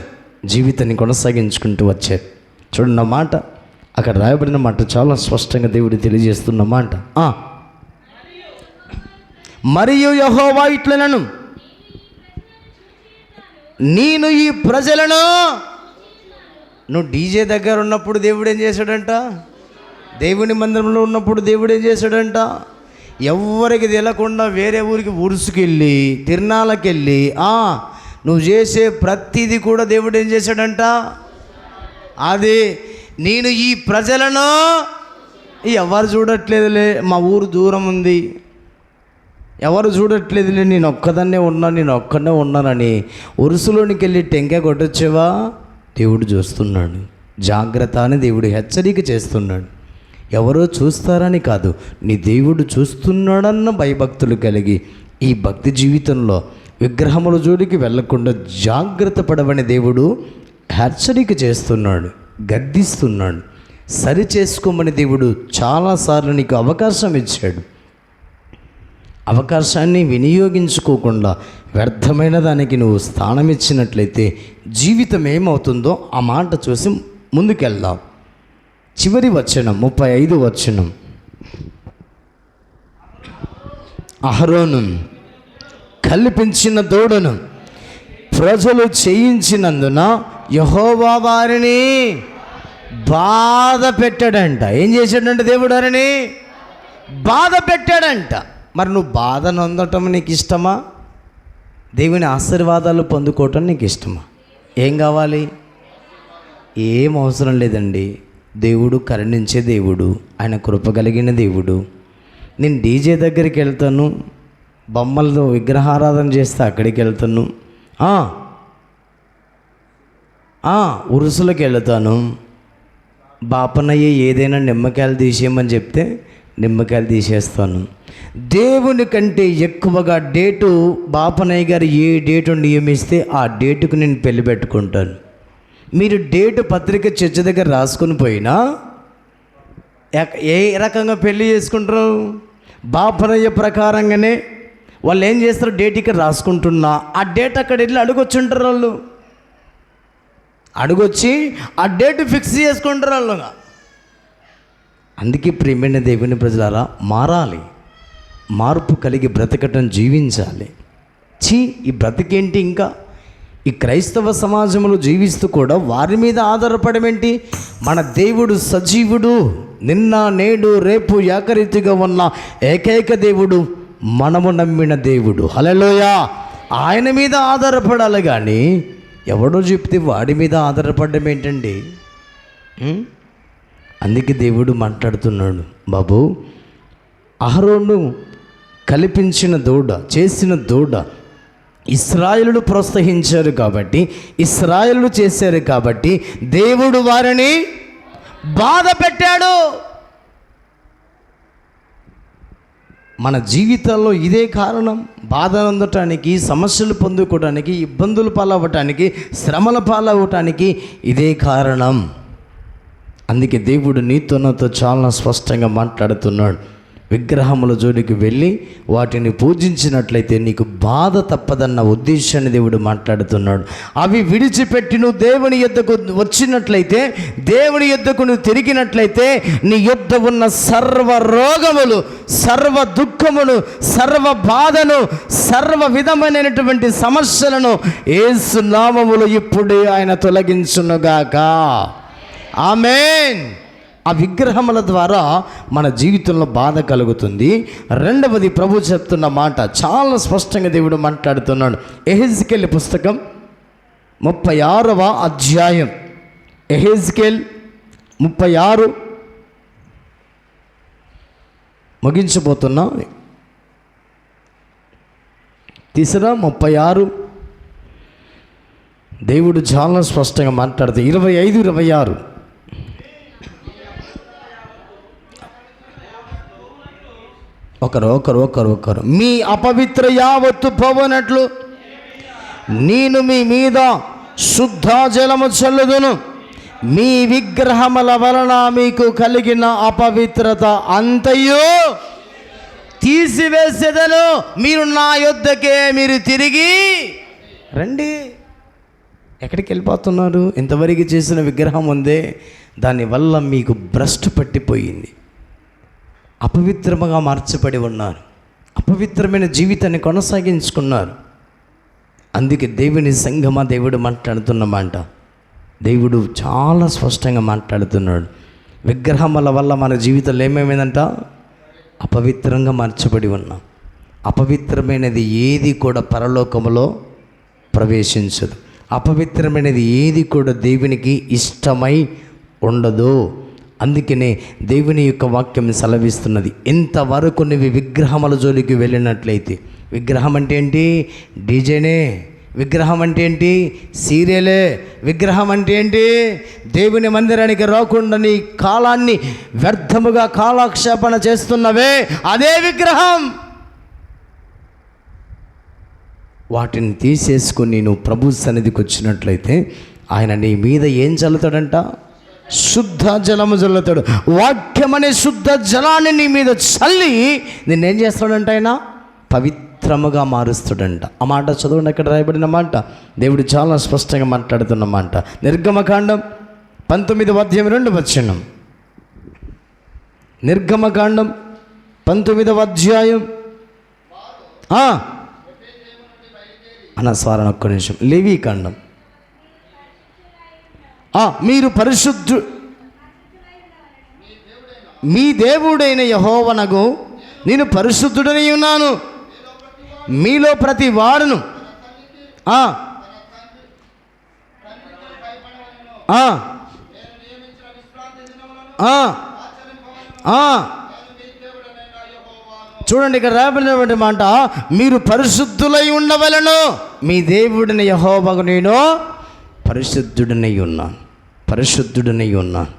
జీవితాన్ని కొనసాగించుకుంటూ వచ్చారు. చూడండి, మాట అక్కడ రాయబడిన మాట చాలా స్పష్టంగా దేవుడు తెలియజేస్తున్న మాట. మరియు యెహోవా ఇట్లనను, నేను ఈ ప్రజలను. నువ్వు డీజే దగ్గర ఉన్నప్పుడు దేవుడు ఏం చేశాడంట? దేవుని మందిరంలో ఉన్నప్పుడు దేవుడు ఏం చేశాడంట? ఎవరికి తెలియకుండా వేరే ఊరికి ఉరుసుకెళ్ళి తిరునాళ్ళకెళ్ళి నువ్వు చేసే ప్రతిదీ కూడా దేవుడు ఏం చేశాడంట? అది నేను ఈ ప్రజలను ఎవరు చూడట్లేదులే, మా ఊరు దూరం ఉంది, ఎవరు చూడట్లేదులే, నేను ఒక్కదాన్నే ఉన్నానని ఉరుసులోనికి వెళ్ళి టెంకాయ కొట్టొచ్చేవా? దేవుడు చూస్తున్నాడు. జాగ్రత్త అని దేవుడు హెచ్చరిక చేస్తున్నాడు. ఎవరో చూస్తారని కాదు, నీ దేవుడు చూస్తున్నాడన్న భయభక్తులు కలిగి ఈ భక్తి జీవితంలో విగ్రహముల జోడికి వెళ్లకుండా జాగ్రత్త పడవని దేవుడు హెచ్చరిక చేస్తున్నాడు, గద్దిస్తున్నాడు. సరి చేసుకోమని దేవుడు చాలాసార్లు నీకు అవకాశం ఇచ్చాడు. అవకాశాన్ని వినియోగించుకోకుండా వ్యర్థమైన దానికి నువ్వు స్థానం ఇచ్చినట్లయితే జీవితం ఏమవుతుందో ఆ మాట చూసి ముందుకెళ్దాం. చివరి వచనం 35 వచనం. అహరోను కల్పించిన దూడను ప్రజలు చేయించినందున యెహోవా వారిని బాధ పెట్టాడంట. ఏం చేశాడంట? దేవుడు వారిని బాధ పెట్టాడంట. మరి నువ్వు బాధ నొందటం నీకు ఇష్టమా? దేవుని ఆశీర్వాదాలు పొందుకోవటం నీకు ఇష్టమా? ఏం కావాలి? ఏం అవసరం లేదండి. దేవుడు కరుణించే దేవుడు, ఆయన కృప కలిగిన దేవుడు. నేను డీజే దగ్గరికి వెళ్తాను, బొమ్మలతో విగ్రహారాధన చేస్తే అక్కడికి వెళ్తాను, ఉరుసులకు వెళ్తాను, బాపనయ్య ఏదైనా నిమ్మకాయలు తీసేయమని చెప్తే నిమ్మకాయలు తీసేస్తాను. దేవుని కంటే ఎక్కువగా డేటు బాపనయ్య గారు ఏ డేటు నియమిస్తే ఆ డేటుకు నేను పెళ్లి పెట్టుకుంటాను. మీరు డేటు పత్రిక చర్చ దగ్గర రాసుకొని పోయినా ఏ రకంగా పెళ్లి చేసుకుంటారు? బాపనయ్య ప్రకారంగానే వాళ్ళు ఏం చేస్తారు, డేట్ ఇక్కడ రాసుకుంటున్నా ఆ డేట్ అక్కడ వెళ్ళి అడుగొచ్చుంటారు. వాళ్ళు అడుగొచ్చి ఆ డేట్ ఫిక్స్ చేసుకుంటారు వాళ్ళు. అందుకే ప్రియమైన దేవుని ప్రజలారా, మారాలి, మార్పు కలిగి బ్రతకటం, జీవించాలి. ఈ బ్రతికేంటి, ఇంకా ఈ క్రైస్తవ సమాజంలో జీవిస్తూ కూడా వారి మీద ఆధారపడమేంటి? మన దేవుడు సజీవుడు, నిన్న నేడు రేపు ఏకరీతిగా ఉన్న ఏకైక దేవుడు, మనము నమ్మిన దేవుడు. హల్లెలూయా. ఆయన మీద ఆధారపడాలి కానీ ఎవడో చెప్తే వాడి మీద ఆధారపడడం ఏంటండి? అందుకే దేవుడు మాట్లాడుతున్నాడు, బాబు అహరోను కల్పించిన దూడ, చేసిన దూడ ఇశ్రాయేలులు ప్రోత్సహించారు కాబట్టి, ఇశ్రాయేలులు చేశారు కాబట్టి దేవుడు వారిని బాధ పెట్టాడు. మన జీవితాల్లో ఇదే కారణం. బాధ అందటానికి, సమస్యలు పొందుకోవడానికి, ఇబ్బందులు పాలవ్వటానికి, శ్రమల పాలవ్వటానికి ఇదే కారణం. అందుకే దేవుడు నీతో నాతో చాలా స్పష్టంగా మాట్లాడుతున్నాడు. విగ్రహముల జోలికి వెళ్ళి వాటిని పూజించినట్లయితే నీకు బాధ తప్పదన్న ఉద్దేశాన్ని దేవుడు మాట్లాడుతున్నాడు. అవి విడిచిపెట్టి నువ్వు దేవుని యొద్దకు వచ్చినట్లయితే, దేవుని యొద్దకు నువ్వు తిరిగినట్లయితే నీ యొద్ద ఉన్న సర్వ రోగములు, సర్వ దుఃఖములు, సర్వ బాధను, సర్వ విధమైనటువంటి సమస్యలను యేసు నామములో ఇప్పుడే ఆయన తొలగించునుగాక. ఆమేన్. ఆ విగ్రహముల ద్వారా మన జీవితంలో బాధ కలుగుతుంది. రెండవది, ప్రభు చెప్తున్న మాట చాలా స్పష్టంగా దేవుడు మాట్లాడుతున్నాడు. యెహెజ్కేలు పుస్తకం 36వ అధ్యాయం. యెహెజ్కేలు 36 ముగించబోతున్నా. తీసరా 36 దేవుడు చాలా స్పష్టంగా మాట్లాడుతూ 25, 26 ఒకరు మీ అపవిత్ర యావత్తు పోవనట్లు నేను మీ మీద శుద్ధ జలము చల్లుదును, మీ విగ్రహముల వలన మీకు కలిగిన అపవిత్రత అంతయు తీసివేసేదను, మీరు నా యొద్దకే మీరు తిరిగి రండి. ఎక్కడికి వెళ్ళిపోతున్నారు? ఇంతవరకు చేసిన విగ్రహం ఉందే, దానివల్ల మీకు భ్రష్టు పట్టిపోయింది, అపవిత్రముగా మార్చబడి ఉన్నారు, అపవిత్రమైన జీవితాన్ని కొనసాగించుకున్నారు. అందుకే దేవుని సంఘమా, దేవుడు మాట్లాడుతున్న మాట, దేవుడు చాలా స్పష్టంగా మాట్లాడుతున్నాడు. విగ్రహముల వల్ల మన జీవితంలో ఏమేమైందంట? అపవిత్రంగా మార్చబడి ఉన్నాం. అపవిత్రమైనది ఏది కూడా పరలోకములో ప్రవేశించదు. అపవిత్రమైనది ఏది కూడా దేవునికి ఇష్టమై ఉండదు. అందుకనే దేవుని యొక్క వాక్యం సెలవిస్తున్నది, ఇంతవరకు నువ్వు విగ్రహముల జోలికి వెళ్ళినట్లయితే, విగ్రహం అంటే ఏంటి? డీజేనే. విగ్రహం అంటే ఏంటి? సీరియలే. విగ్రహం అంటే ఏంటి? దేవుని మందిరానికి రాకుండా నీ కాలాన్ని వ్యర్థముగా కాలక్షేపణ చేస్తున్నవే, అదే విగ్రహం. వాటిని తీసేసుకొని నువ్వు ప్రభు సన్నిధికి వచ్చినట్లయితే ఆయన నీ మీద ఏం చల్లుతాడంట? శుద్ధ జలము చల్లుతాడు. వాక్యం అనే శుద్ధ జలాన్ని నీ మీద చల్లి నిన్నేం చేస్తాడంట? ఆయన పవిత్రముగా మారుస్తాడంట. ఆ మాట చదవండి, అక్కడ రాయబడిన మాట. దేవుడు చాలా స్పష్టంగా మాట్లాడుతున్న మాట. నిర్గమకాండం 19వ అధ్యాయం 2వ వచనం. నిర్గమకాండం 19వ అధ్యాయం స్వారణ ఒక్క నిమిషం. లేవీకాండం. మీరు మీ దేవుడైన యెహోవానగు నేను పరిశుద్ధుడని ఉన్నాను, మీలో ప్రతి వాడును చూడండి, ఇక్కడ రాబడినటువంటి మాట, మీరు పరిశుద్ధులై ఉండవలను, మీ దేవుడిని యెహోవాకు నేను పరిశుద్ధుడనై ఉన్నాను, పరిశుద్ధుడనై ఉన్నాను.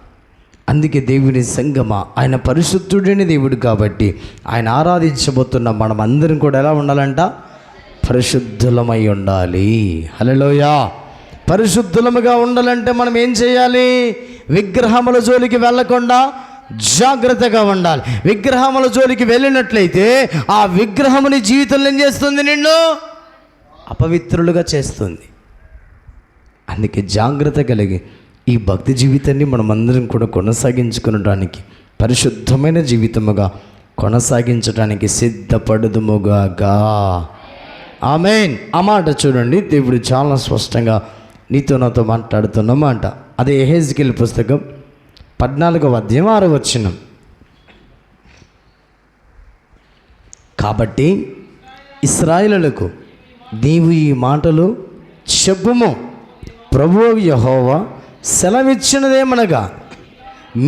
అందుకే దేవుని సంగమా, ఆయన పరిశుద్ధుడైన దేవుడు కాబట్టి ఆయన ఆరాధించబోతున్న మనం అందరం కూడా ఎలా ఉండాలంట? పరిశుద్ధులమై ఉండాలి. హల్లెలూయా. పరిశుద్ధులముగా ఉండాలంటే మనం ఏం చేయాలి? విగ్రహముల జోలికి వెళ్ళకుండా, జాగ్రత్తగా ఉండాలి. విగ్రహముల జోలికి వెళ్ళినట్లయితే ఆ విగ్రహముని జీవితంలో ఏం చేస్తుంది? నిన్ను అపవిత్రులుగా చేస్తుంది. అందుకే జాగ్రత్త కలిగి ఈ భక్తి జీవితాన్ని మనం అందరం కూడా కొనసాగించుకునడానికి, పరిశుద్ధమైన జీవితముగా కొనసాగించడానికి సిద్ధపడుదుముగాక. ఆమేన్. ఆ మాట చూడండి, దేవుడు చాలా స్పష్టంగా నీతో నాతో మాట్లాడుతున్న మాట. అదే యెహెజ్కేలు పుస్తకం 14వ అధ్యాయం 6వ వచనం. కాబట్టి ఇశ్రాయేలులకు నీవు ఈ మాటలు చెప్పుము, ప్రభువు యెహోవా సెలవిచ్చినదేమనగా,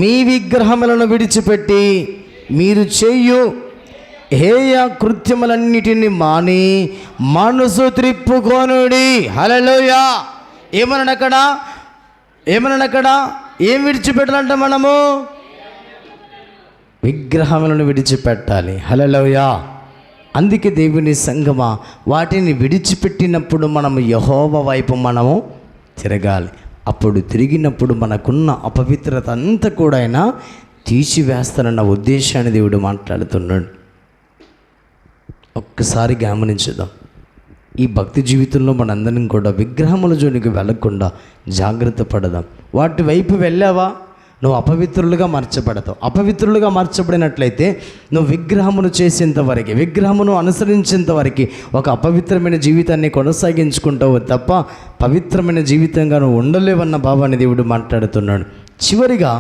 మీ విగ్రహములను విడిచిపెట్టి మీరు చేయు హేయ కృత్యములన్నిటిని మాని మనసు త్రిప్పుకొనుడి. హల్లెలూయా. ఏమనక్కడ ఏం విడిచిపెట్టాలంట? మనము విగ్రహములను విడిచిపెట్టాలి. హల్లెలూయా. అందుకే దేవుని సంగమా, వాటిని విడిచిపెట్టినప్పుడు మనము యెహోవా వైపు మనము తిరగాలి. అప్పుడు తిరిగినప్పుడు మనకున్న అపవిత్రత అంతా కూడా ఆయన తీసివేస్తానన్న ఉద్దేశాన్ని దేవుడు మాట్లాడుతున్నాడు. ఒక్కసారి గమనించుదాం. ఈ భక్తి జీవితంలో మనందరం కూడా విగ్రహముల జోలికి వెళ్ళకుండా జాగ్రత్త పడదాం. వాటి వైపు వెళ్ళావా, నువ్వు అపవిత్రులుగా మార్చబడతావు. అపవిత్రులుగా మార్చబడినట్లయితే నువ్వు విగ్రహమును చేసేంతవరకు, విగ్రహమును అనుసరించేంతవరకు ఒక అపవిత్రమైన జీవితాన్ని కొనసాగించుకుంటావు తప్ప పవిత్రమైన జీవితంగా నువ్వు ఉండలేవన్న భావాన్ని దేవుడు మాట్లాడుతున్నాడు. చివరిగా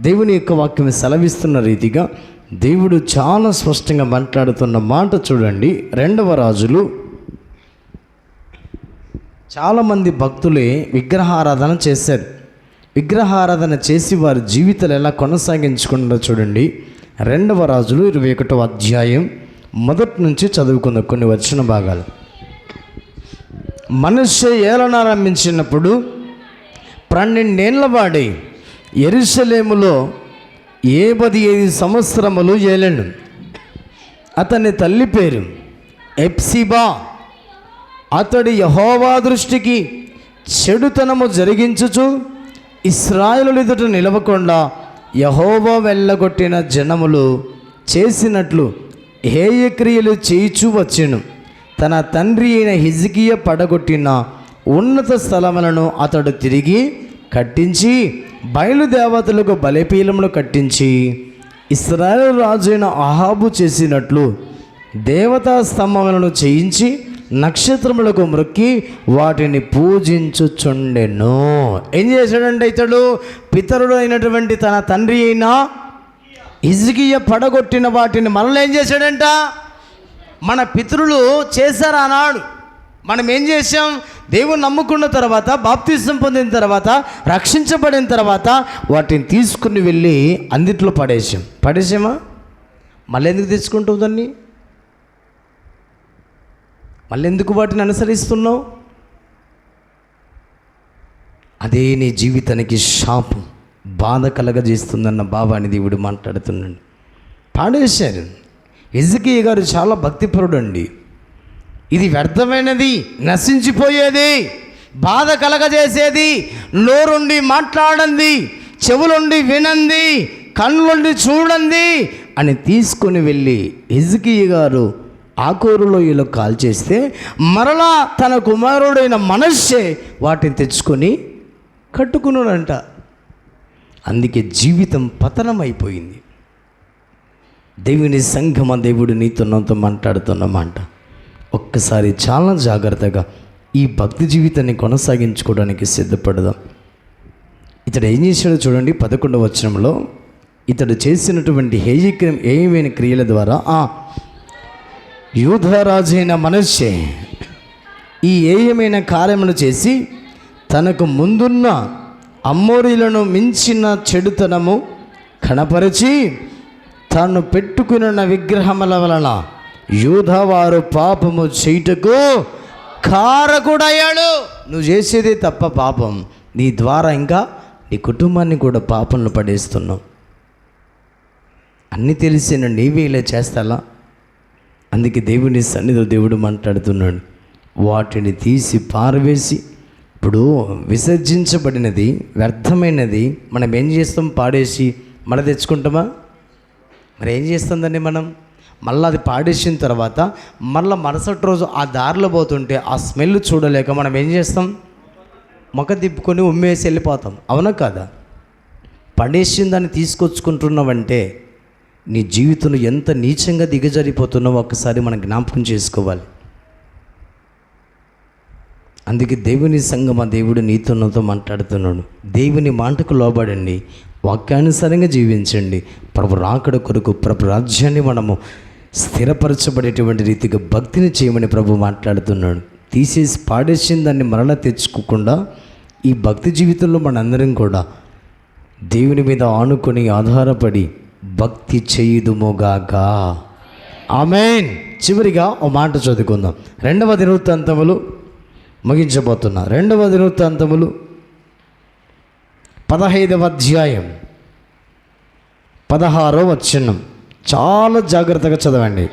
దేవుని యొక్క వాక్యం సెలవిస్తున్న రీతిగా దేవుడు చాలా స్పష్టంగా మాట్లాడుతున్న మాట చూడండి. 2వ రాజులు. చాలామంది భక్తులే విగ్రహారాధన చేశారు. విగ్రహారాధన చేసి వారి జీవితాలు ఎలా కొనసాగించుకున్నారో చూడండి. 2వ రాజులు 21వ అధ్యాయం మొదటి నుంచి చదువుకుందాం కొన్ని వచన భాగాలు. మనష్షే ఏలనారంభించినప్పుడు 12 ఏళ్ల వాడి యెరూషలేములో 75 సంవత్సరములు ఏలెను. అతని తల్లి పేరు ఎప్సిబా. అతడు యెహోవా దృష్టికి చెడుతనము జరిగించుచు ఇశ్రాయేలు ఎదుట నిలవకుండా యెహోవా వెళ్ళగొట్టిన జనములు చేసినట్లు హేయక్రియలు చేయిచూ వచ్చెను. తన తండ్రి అయిన హిజ్కియా పడగొట్టిన ఉన్నత స్థలములను అతడు తిరిగి కట్టించి బయలుదేవతలకు బలిపీలములు కట్టించి ఇశ్రాయేలు రాజు అయిన అహాబు చేసినట్లు దేవతా స్తంభములను చేయించి నక్షత్రములకు మ్రొక్కి వాటిని పూజించుచుండెను. ఏం చేశాడంటే ఇతడు పితరుడు అయినటువంటి తన తండ్రి అయిన హిజ్కియా పడగొట్టిన వాటిని మనల్ని ఏం చేశాడంట? మన పితరులు చేశారు ఆనాడు. మనం ఏం చేసాం? దేవుని నమ్ముకున్న తర్వాత, బాప్తిసం పొందిన తర్వాత, రక్షించబడిన తర్వాత వాటిని తీసుకుని వెళ్ళి అందిట్లో పడేసామా? మళ్ళీ ఎందుకు తెచ్చుకుంటావు దాన్ని? మళ్ళీ ఎందుకు వాటిని అనుసరిస్తున్నావు? అదే నీ జీవితానికి శాపం, బాధ కలగజేస్తుందన్న భావాన్ని దేవుడు మాట్లాడుతున్నాడు. పాడేశారు. హిజ్కియా గారు చాలా భక్తిపరుడు అండి. ఇది వ్యర్థమైనది, నశించిపోయేది, బాధ కలగజేసేది, నోరుండి మాట్లాడంది, చెవులుండి వినంది, కళ్ళుండి చూడండి అని తీసుకొని వెళ్ళి హిజ్కియా గారు ఆకోరులో ఇలా కాల్చేస్తే మరలా తన కుమారుడైన మనష్షే వాటిని తెచ్చుకొని కట్టుకున్నాడంట. అందుకే జీవితం పతనమైపోయింది. దేవుని సంఘమ, దేవుడు నీతో నాతో మాట్లాడుతున్నమాట. ఒక్కసారి చాలా జాగ్రత్తగా ఈ భక్తి జీవితాన్ని కొనసాగించుకోవడానికి సిద్ధపడదాం. ఇతడు ఏం చేశాడో చూడండి. 11వ వచనంలో ఇతడు చేసినటువంటి హేయమైన క్రియల ద్వారా యూదారాజైన మనష్షే ఈ ఏయమైన కార్యములు చేసి తనకు ముందున్న అమ్మోరీలను మించిన చెడుతనము కనపరిచి తాను పెట్టుకున్న విగ్రహముల వలన యూదావారు పాపము చేయుటకు కారకుడయ్యాడు. నువ్వు చేసేదే తప్ప పాపం, నీ ద్వారా ఇంకా నీ కుటుంబాన్ని కూడా పాపంలో పడేస్తున్నావు. అన్నీ తెలిసిన నీవే ఇలా చేస్తాలా? అందుకే దేవుని సన్నిధిలో దేవుడు మాట్లాడుతున్నాడు. వాటిని తీసి పారవేసి, ఇప్పుడు విసర్జించబడినది, వ్యర్థమైనది మనం ఏం చేస్తాం? పాడేసి మళ్ళీ తెచ్చుకుంటామా? మరి ఏం చేస్తుందండి మనం? మళ్ళీ అది పాడేసిన తర్వాత మళ్ళీ మరుసటి రోజు ఆ దారిలో పోతుంటే ఆ స్మెల్ చూడలేక మనం ఏం చేస్తాం? మొక్క తిప్పుకొని ఉమ్మేసి వెళ్ళిపోతాం. అవునా కాదా? పడేసిన దాన్ని తీసుకొచ్చుకుంటున్నావంటే నీ జీవితంలో ఎంత నీచంగా దిగజారిపోతున్నావో ఒక్కసారి మనం జ్ఞాపకం చేసుకోవాలి. అందుకే దేవుని సంగమా, దేవుడు నీతో నాతో మాట్లాడుతున్నాడు. దేవుని మాటకు లోబడండి, వాక్యానుసారంగా జీవించండి. ప్రభు రాకడ కొరకు, ప్రభు రాజ్యాన్ని మనము స్థిరపరచబడేటువంటి రీతిగా భక్తిని చేయమని ప్రభు మాట్లాడుతున్నాడు. తీసేసి పాడేసిన దాన్ని మరలా తెచ్చుకోకుండా ఈ భక్తి జీవితంలో మనందరం కూడా దేవుని మీద ఆనుకొని ఆధారపడి భక్తి చేయుదుముగాక. ఆమేన్. చివరిగా ఓ మాట చదువుకుందాం. 2వ దినవృత్తాంతములు ముగించబోతున్నా. 2వ దినవృత్తాంతములు 15వ అధ్యాయం 16వ వచనం. చాలా జాగ్రత్తగా చదవండి.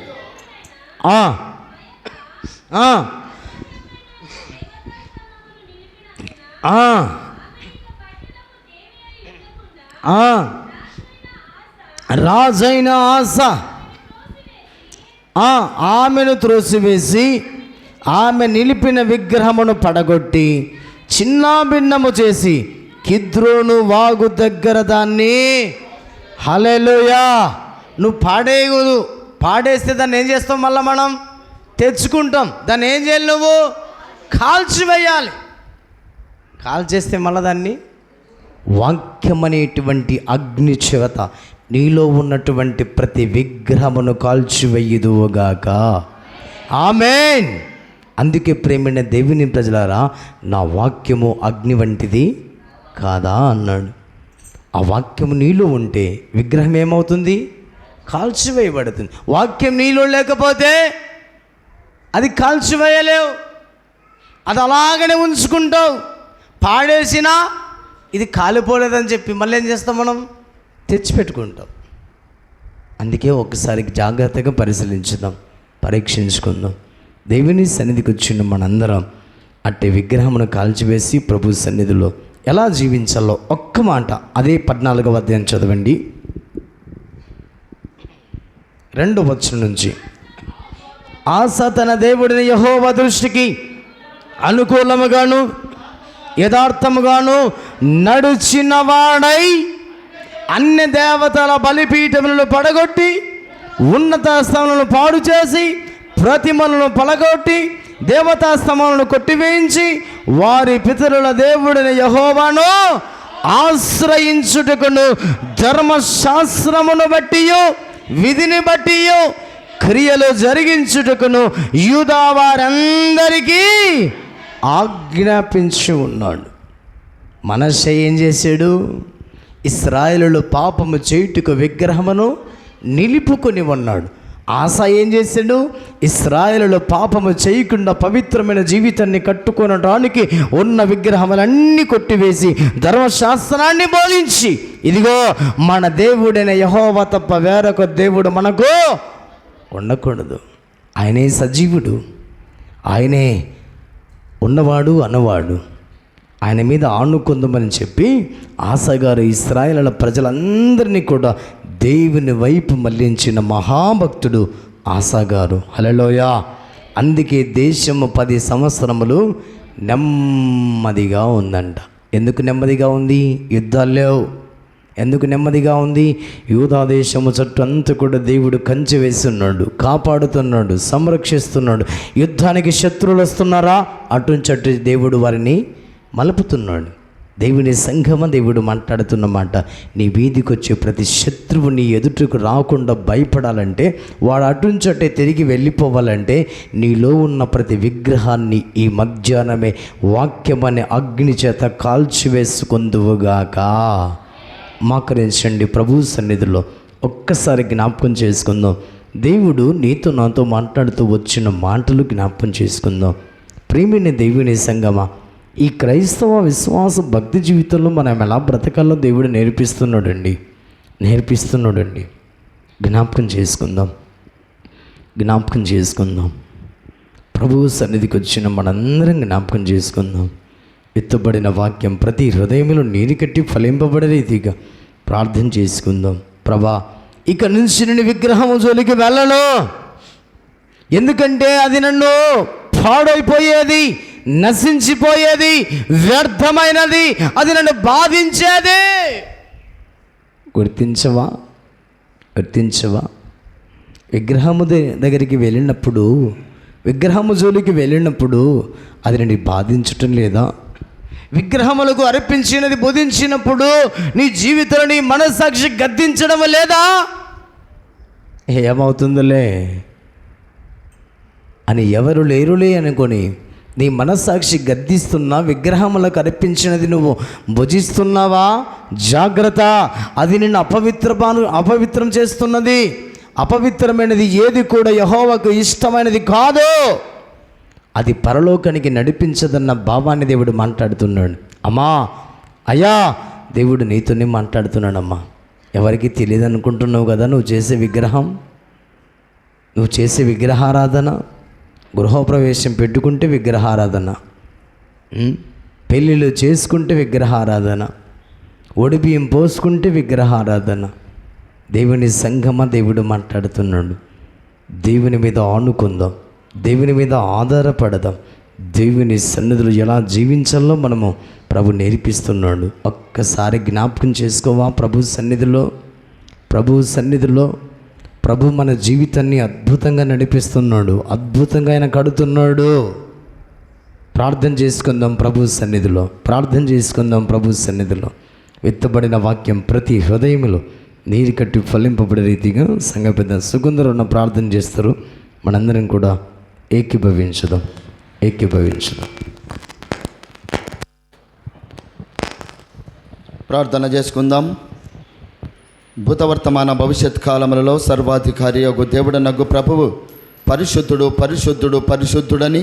రాజైన ఆస ఆమెను త్రోసివేసి ఆమె నిలిపిన విగ్రహమును పడగొట్టి చిన్నాభిన్నము చేసి కిద్రోను వాగు దగ్గర దాన్ని, హల్లెలూయా, నువ్వు పాడేయకూడదు. పాడేస్తే దాన్ని ఏం చేస్తాం? మళ్ళీ మనం తెచ్చుకుంటాం. దాన్ని ఏం చేయాలి? నువ్వు కాల్చివేయాలి. కాల్చేస్తే మళ్ళీ దాన్ని వాక్యం అనేటువంటి అగ్ని చేత నీలో ఉన్నటువంటి ప్రతి విగ్రహమును కాల్చివేయుదువుగాక. ఆమేన్. అందుకే ప్రేమైన దేవుని ప్రజలారా, నా వాక్యము అగ్ని వంటిది కాదా అన్నాడు. ఆ వాక్యము నీలో ఉంటే విగ్రహం ఏమవుతుంది? కాల్చివేయబడుతుంది. వాక్యం నీలో లేకపోతే అది కాల్చివేయలేవు, అది అలాగనే ఉంచుకుంటావు. పాడేసినా ఇది కాలిపోలేదని చెప్పి మళ్ళీ ఏం చేస్తాం? మనం తెచ్చిపెట్టుకుంటాం. అందుకే ఒకసారి జాగ్రత్తగా పరిశీలించుదాం, పరీక్షించుకుందాం. దేవుని సన్నిధికి వచ్చిన మనందరం అట్టి విగ్రహమును కాల్చివేసి ప్రభు సన్నిధిలో ఎలా జీవించాలో ఒక్క మాట అదే 14వ అధ్యాయం చదవండి. 2వ వచనం నుంచి. ఆస తన దేవుడిని యెహోవా దృష్టికి అనుకూలముగాను యథార్థముగాను నడుచిన వాడై అన్య దేవతల బలిపీఠములను పడగొట్టి ఉన్నత స్థలములను పాడు చేసి ప్రతిమలను పలగొట్టి దేవతా స్తంభములను కొట్టివేయించి వారి పితరుల దేవుడిని యెహోవాను ఆశ్రయించుటకును ధర్మశాస్త్రమును బట్టి విధిని బట్టి క్రియలు జరిగించుటకును యూదా వారందరికీ ఆజ్ఞాపించి ఉన్నాడు. మనష్షే ఏం చేశాడు? ఇశ్రాయేలులు పాపము చేయుటకు విగ్రహమును నిలుపుకొని ఉన్నాడు. ఆస ఏం చేశాడు? ఇశ్రాయేలులు పాపము చేయకుండా పవిత్రమైన జీవితాన్ని కట్టుకోవడానికి ఉన్న విగ్రహములన్నీ కొట్టివేసి ధర్మశాస్త్రాన్ని బోధించి, ఇదిగో మన దేవుడైన యెహోవా తప్ప వేరొక దేవుడు మనకు ఉండకూడదు, ఆయనే సజీవుడు, ఆయనే ఉన్నవాడు అన్నవాడు, ఆయన మీద ఆనుకుందామని చెప్పి ఆసగారు ఇశ్రాయేలుల ప్రజలందరినీ కూడా దేవుని వైపు మళ్లించిన మహాభక్తుడు ఆసాగారు. హల్లెలూయా. అందుకే దేశము 10 సంవత్సరములు నెమ్మదిగా ఉందంట. ఎందుకు నెమ్మదిగా ఉంది? యుద్ధాలు లేవు. ఎందుకు నెమ్మదిగా ఉంది? యూదా దేశము చుట్టూ అంతా కూడా దేవుడు కంచె వేస్తున్నాడు, కాపాడుతున్నాడు, సంరక్షిస్తున్నాడు. యుద్ధానికి శత్రువులు వస్తున్నారా? అటు దేవుడు వారిని మలుపుతున్నాడు. దేవుని సంఘమ దేవుడు మాట్లాడుతున్న మాట, నీ వీధికి వచ్చే ప్రతి శత్రువు నీ ఎదుటకు రాకుండా భయపడాలంటే, వాడు అటుంచటే తిరిగి వెళ్ళిపోవాలంటే నీలో ఉన్న ప్రతి విగ్రహాన్ని ఈ మధ్యాహ్నమే వాక్యమనే అగ్ని చేత కాల్చివేసుకుందువుగాక. మోకరించండి ప్రభు సన్నిధిలో ఒక్కసారి జ్ఞాపకం చేసుకుందాం. దేవుడు నీతో నాతో మాట్లాడుతూ వచ్చిన మాటలు జ్ఞాపకం చేసుకుందాం. ప్రియమైన దేవుని సంగమా, ఈ క్రైస్తవ విశ్వాస భక్తి జీవితంలో మనం ఎలా బ్రతకాలో దేవుడు నేర్పిస్తున్నాడండి. జ్ఞాపకం చేసుకుందాం. ప్రభువు సన్నిధికి వచ్చిన మనందరం జ్ఞాపకం చేసుకుందాం. ఎత్తబడిన వాక్యం ప్రతి హృదయంలో నీరు కట్టి ఫలింపబడే రీతిగా ప్రార్థన చేసుకుందాం. ప్రభా, ఇక నుంచి నేను విగ్రహం జోలికి వెళ్ళను, ఎందుకంటే అది నన్ను పాడైపోయేది, నశించిపోయేది, వ్యర్థమైనది, అది నన్ను బాధించేది. గుర్తించవా? విగ్రహము దగ్గరికి వెళ్ళినప్పుడు, విగ్రహము జోలికి వెళ్ళినప్పుడు అది నిన్ను బాధించటం లేదా? విగ్రహములకు అర్పించినది బోధించినప్పుడు నీ జీవితంలో నీ మనస్సాక్షి గద్దించడం లేదా? ఏమవుతుందిలే అని ఎవరు లేరులే అనుకొని నీ మనస్సాక్షి గద్దిస్తున్నా, విగ్రహములకు అర్పించినది నువ్వు భుజిస్తున్నావా? జాగ్రత్త, అది నిన్ను అపవిత్రం చేస్తున్నది. అపవిత్రమైనది ఏది కూడా యెహోవాకు ఇష్టమైనది కాదు. అది పరలోకానికి నడిపించదన్న భావాన్ని దేవుడు మాట్లాడుతున్నాడు. అమ్మా, అయ్యా, దేవుడు నీతోనే మాట్లాడుతున్నాడమ్మా. ఎవరికి తెలియదు అనుకుంటున్నావు కదా నువ్వు చేసే విగ్రహారాధన. గృహప్రవేశం పెట్టుకుంటే విగ్రహారాధన, పెళ్ళిళ్ళు చేసుకుంటే విగ్రహారాధన, ఒడిబియ్యం పోసుకుంటే విగ్రహారాధన. దేవుని సంఘమా, దేవుడు మాట్లాడుతున్నాడు. దేవుని మీద ఆనుకుందాం, దేవుని మీద ఆధారపడదాం. దేవుని సన్నిధిలో ఎలా జీవించాలో మనము ప్రభు నేర్పిస్తున్నాడు. ఒక్కసారి జ్ఞాపకం చేసుకోవా? ప్రభు సన్నిధిలో ప్రభు మన జీవితాన్ని అద్భుతంగా నడిపిస్తున్నాడు, అద్భుతంగా ఆయన కడుతున్నాడు. ప్రార్థన చేసుకుందాం ప్రభు సన్నిధిలో. విత్తబడిన వాక్యం ప్రతి హృదయంలో నీరు కట్టి ఫలింపబడే రీతిగా సంఘ పెద్ద సుగంధరు ఉన్న ప్రార్థన చేస్తారు. మనందరం కూడా ఏకీభవించుదాం. ప్రార్థన చేసుకుందాం. భూతవర్తమాన భవిష్యత్ కాలములలో సర్వాధికారి యొక్క దేవుడనగు ప్రభువు పరిశుద్ధుడని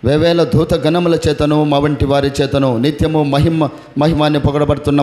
వేవేల దూత గణముల చేతను మా వంటి వారి చేతను నిత్యము మహిమాన్ని పొగడబడుతున్న